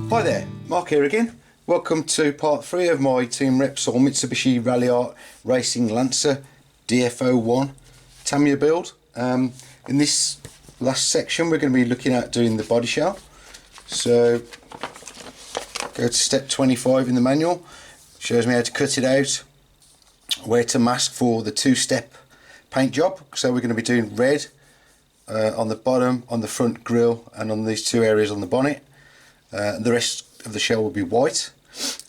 Hi there, Mark here again. Welcome to part 3 of my Team Repsol Mitsubishi Ralliart Racing Lancer DF-01 Tamiya build. In this last section we're going to be looking at doing the body shell. So go to step 25 in the manual. Shows me how to cut it out, where to mask for the two-step paint job. So we're going to be doing red on the bottom, on the front grille and on these two areas on the bonnet. The rest of the shell will be white.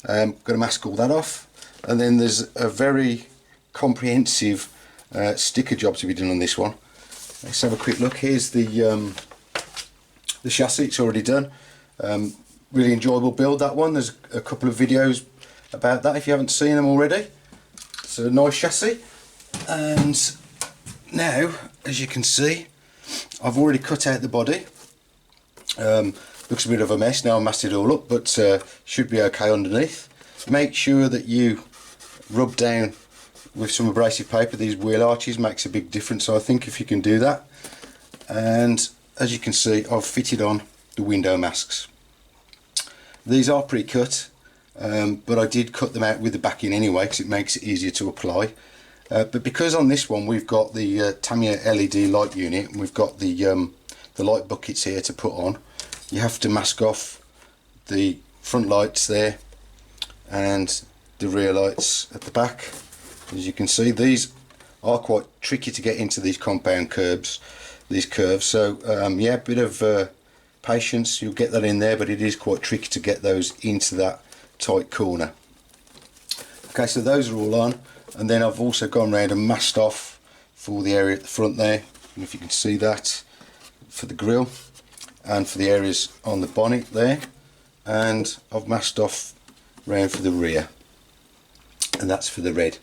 Going to mask all that off, and then there's a very comprehensive sticker job to be done on this one. Let's have a quick look. Here's the chassis. It's already done. Really enjoyable build, that one. There's a couple of videos about that if you haven't seen them already. It's a nice chassis, and now as you can see I've already cut out the body. Looks a bit of a mess now. I masked it all up, but should be okay underneath. Make sure that you rub down with some abrasive paper. These wheel arches makes a big difference, so I think if you can do that. And as you can see, I've fitted on the window masks. These are pre-cut, but I did cut them out with the backing anyway because it makes it easier to apply. But because on this one we've got the Tamiya LED light unit, and we've got the light buckets here to put on, you have to mask off the front lights there and the rear lights at the back. As you can see, these are quite tricky to get into these compound curves, so yeah, a bit of patience, you'll get that in there, but it is quite tricky to get those into that tight corner. Okay, so those are all on, and then I've also gone around and masked off for the area at the front there, and if you can see that, for the grille and for the areas on the bonnet there, and I've masked off round for the rear, and that's for the red.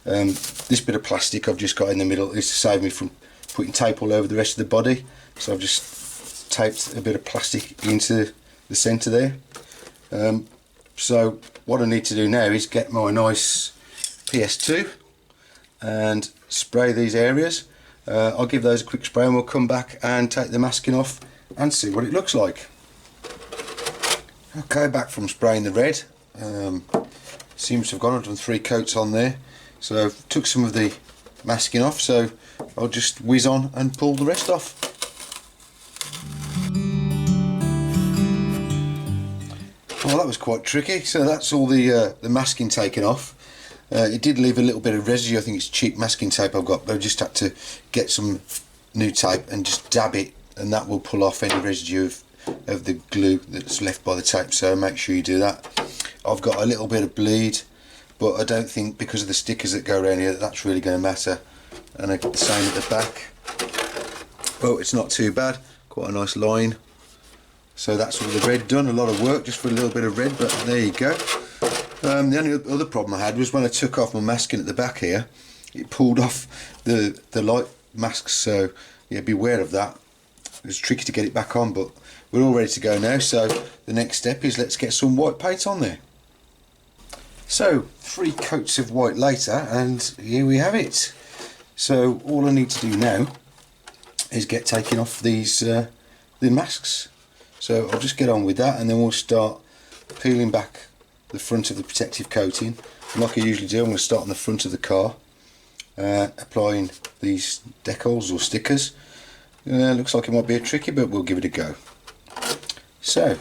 This bit of plastic I've just got in the middle is to save me from putting tape all over the rest of the body, so I've just taped a bit of plastic into the centre there. So what I need to do now is get my nice PS2 and spray these areas. I'll give those a quick spray and we'll come back and take the masking off and see what it looks like. Okay, back from spraying the red. Seems to have gone. I've done 3 coats on there, so I've took some of the masking off, so I'll just whiz on and pull the rest off. Well, that was quite tricky. So that's all the masking taken off. It did leave a little bit of residue. I think it's cheap masking tape I've got, but I just had to get some new tape and just dab it, and that will pull off any residue of the glue that's left by the tape, so make sure you do that. I've got a little bit of bleed, but I don't think because of the stickers that go around here that's really going to matter. And the same at the back. Oh, it's not too bad, quite a nice line. So that's all the red done. A lot of work just for a little bit of red, but there you go. The only other problem I had was when I took off my masking at the back here, it pulled off the light masks, so yeah, beware of that. It was tricky to get it back on, but we're all ready to go now, so the next step is let's get some white paint on there. So 3 coats of white later, and here we have it. So all I need to do now is get taking off these the masks. So I'll just get on with that, and then we'll start peeling back the front of the protective coating. And like I usually do, I'm going to start on the front of the car, applying these decals or stickers. Looks like it might be a tricky, but we'll give it a go. So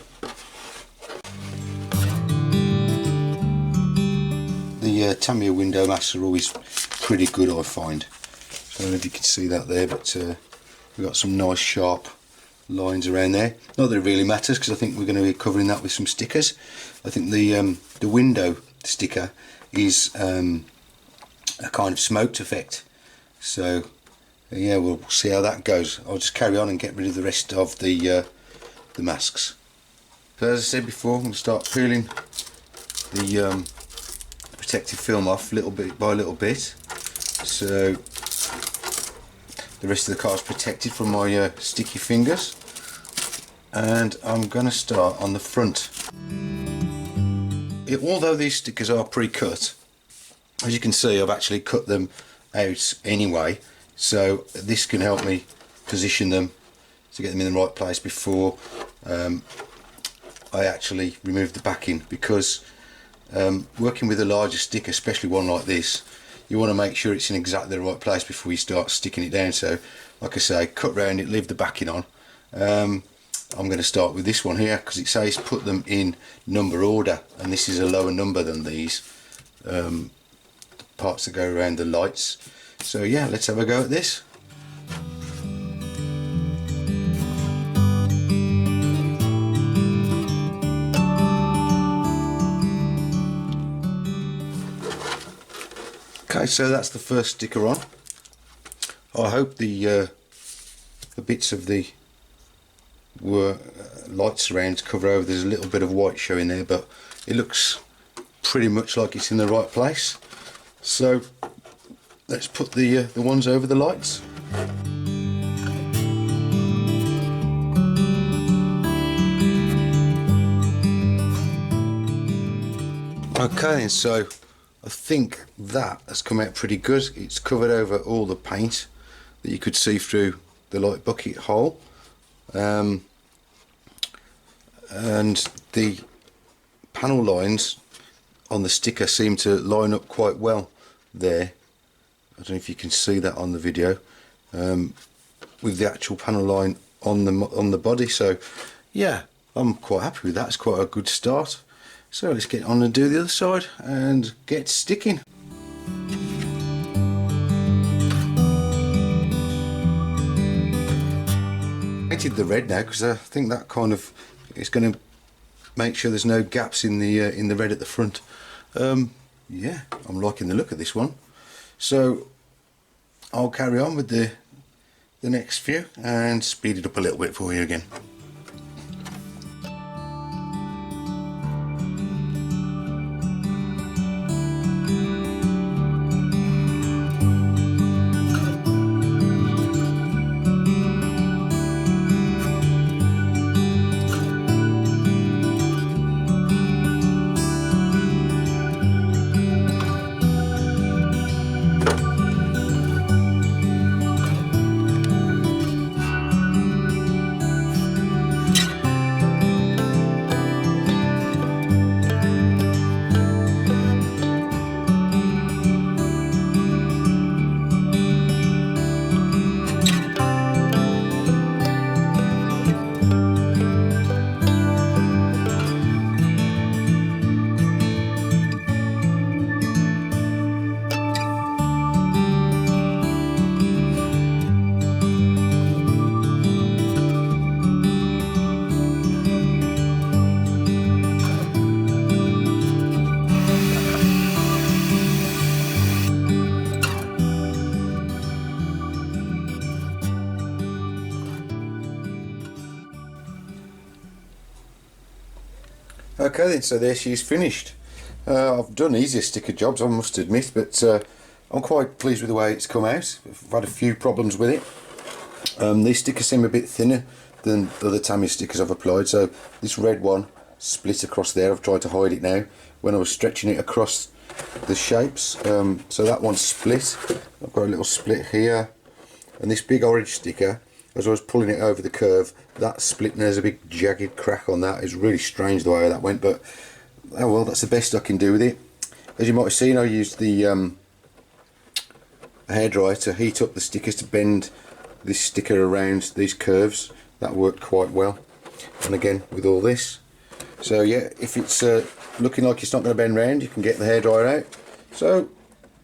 the Tamiya window masks are always pretty good, I find. So I don't know if you can see that there, but we've got some nice sharp lines around there. Not that it really matters, because I think we're going to be covering that with some stickers. I think the window sticker is a kind of smoked effect, so yeah, we'll see how that goes. I'll just carry on and get rid of the rest of the masks. So as I said before, I'm going to start peeling the protective film off little bit by little bit, so the rest of the car is protected from my sticky fingers. And I'm going to start on the front. Although these stickers are pre-cut, as you can see I've actually cut them out anyway, so this can help me position them to get them in the right place before I actually removed the backing, because working with a larger stick, especially one like this, you want to make sure it's in exactly the right place before you start sticking it down. So like I say, cut round it, leave the backing on. I'm going to start with this one here, because it says put them in number order, and this is a lower number than these parts that go around the lights. So yeah, let's have a go at this. Okay, so that's the first sticker on. I hope the bits of the light surrounds cover over. There's a little bit of white showing there, but it looks pretty much like it's in the right place. So let's put the ones over the lights. Okay, and so I think that has come out pretty good. It's covered over all the paint that you could see through the light bucket hole, and the panel lines on the sticker seem to line up quite well there. I don't know if you can see that on the video, with the actual panel line on the body. So yeah, I'm quite happy with that. It's quite a good start. So let's get on and do the other side and get sticking. I painted the red now because I think that kind of is going to make sure there's no gaps in the red at the front. Yeah, I'm liking the look of this one. So I'll carry on with the next few and speed it up a little bit for you again. Okay then, so there she's finished. I've done easier sticker jobs, I must admit, but I'm quite pleased with the way it's come out. I've had a few problems with it. These stickers seem a bit thinner than the other Tamiya stickers I've applied, so this red one split across there. I've tried to hide it now when I was stretching it across the shapes. So that one's split. I've got a little split here, and this big orange sticker, as I was pulling it over the curve, that split and there's a big jagged crack on that. It's really strange the way that went, but oh well, that's the best I can do with it. As you might have seen, I used the hairdryer to heat up the stickers to bend this sticker around these curves. That worked quite well. And again with all this. So yeah, if it's looking like it's not going to bend round, you can get the hairdryer out. So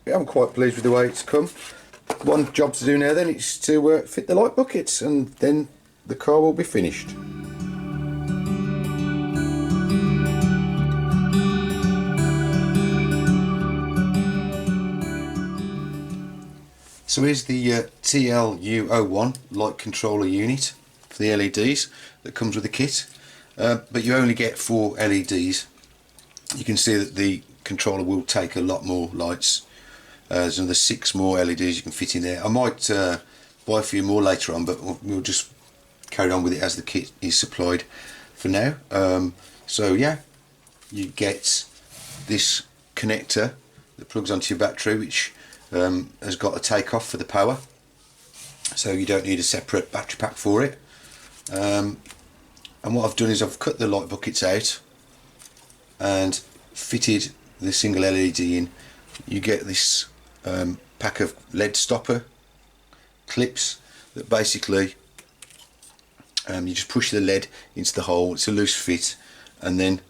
yeah, I'm quite pleased with the way it's come. One job to do now then is to fit the light buckets, and then the car will be finished. So here's the TL-01 light controller unit for the LEDs that comes with the kit, but you only get 4 LEDs. You can see that the controller will take a lot more lights. There's another 6 more LEDs you can fit in there. I might buy a few more later on, but we'll just carry on with it as the kit is supplied for now. So yeah, you get this connector that plugs onto your battery, which has got a take-off for the power, so you don't need a separate battery pack for it. And what I've done is I've cut the light buckets out and fitted the single LED in. You get this pack of LED stopper clips that basically you just push the LED into the hole. It's a loose fit, and then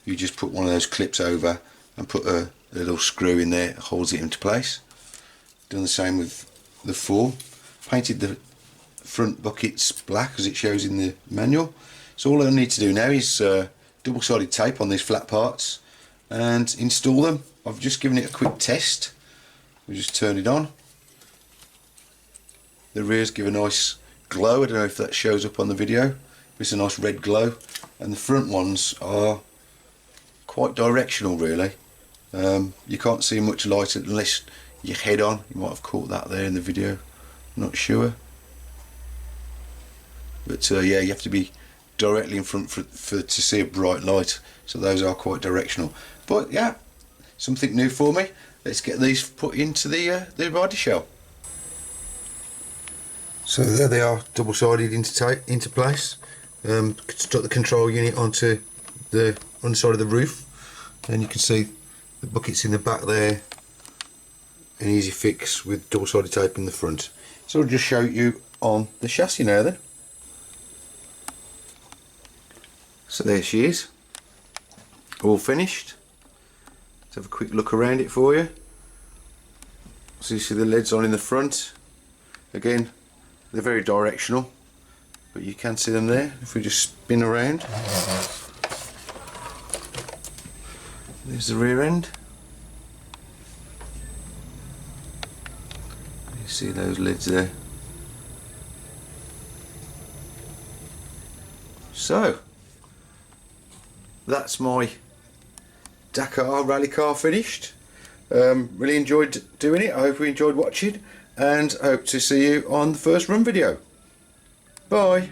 you just put one of those clips over and put a little screw in there, holds it into place. Done the same with the 4. Painted the front buckets black as it shows in the manual. So all I need to do now is double-sided tape on these flat parts and install them. I've just given it a quick test. We just turn it on. The rears give a nice glow. I don't know if that shows up on the video. It's a nice red glow, and the front ones are quite directional really. You can't see much light unless you head on. You might have caught that there in the video, not sure. But yeah, you have to be directly in front to see a bright light, so those are quite directional. But yeah, something new for me. Let's get these put into the body shell. So there they are, double-sided into place. Stuck the control unit onto the underside of the roof, and you can see the buckets in the back there. An easy fix with double-sided tape in the front. So I'll just show you on the chassis now then. So there she is, all finished. Let's have a quick look around it for you. So you see the LEDs on in the front. Again, they're very directional, but you can see them there if we just spin around. There's the rear end. You see those lids there. So that's my Dakar rally car finished. Really enjoyed doing it. I hope you enjoyed watching, and hope to see you on the first run video. Bye.